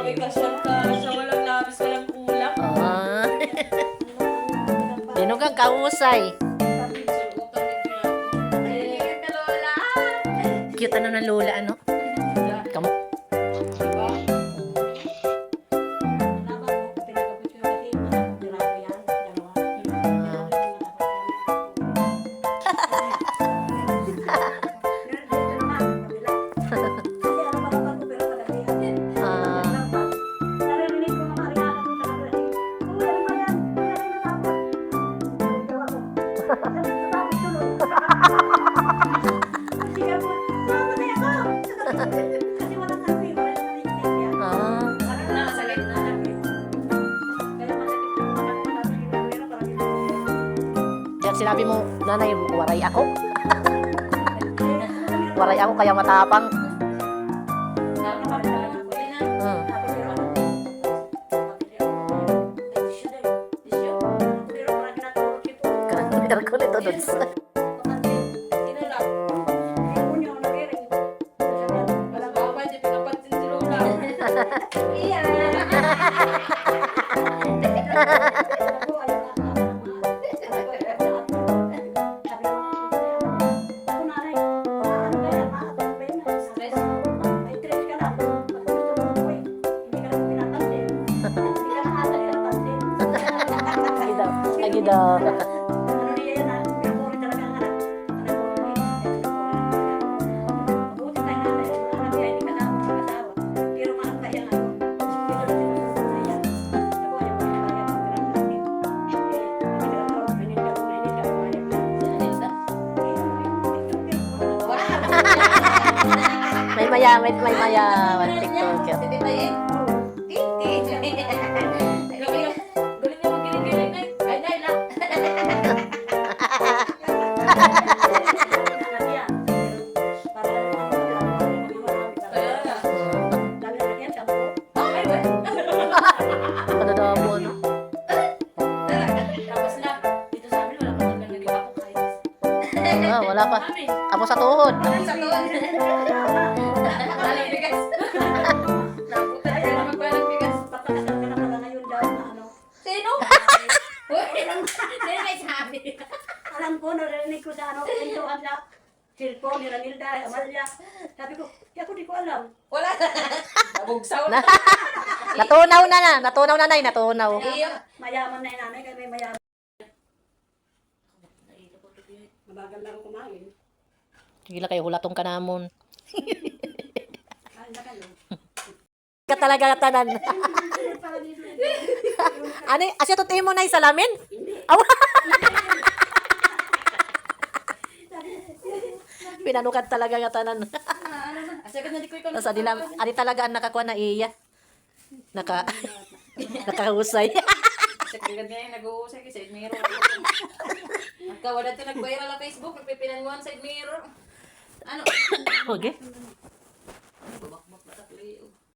Grabe ka siya sa walang labis, walang kulang. Ah. Dino kang kausay. Cute ano ng lola, ano? Kam Kaya sinabi mo, nanay, waray ako. Waray ako kaya matapang. Grabe ko nito dun sa... Lagi daw. May mayaman TikToker. Ano daw mo, no? Wala pa. Apo sa tuhod. Sino? Sino may sabi? Alam ko, narinig ko sa pintuan na cellphone ni Ranilda, Amalia. Sabi ko, ako di ko alam. Wala. Nabugsaw na. Natunaw na. Natunaw na, nay. Natunaw. Mayaman na yung nanay, kaya may mayaman. Mabagal lang kumain. Sige lang kayo, hulatong ka namon. Kain na kayo. Ka talaga tanan. Ano, asya to mo na salamin? Awa. Pinanukat talaga nga tanan. Nasa dilam, ani talaga ang nakakuha na iya. Nakahusay. Sa kagad nga yung nag-uusay kasi side mirror. Magkawala ito nag-viral na Facebook, nagpipinanguan side mirror. Ano? Okay. Babakbak na takli.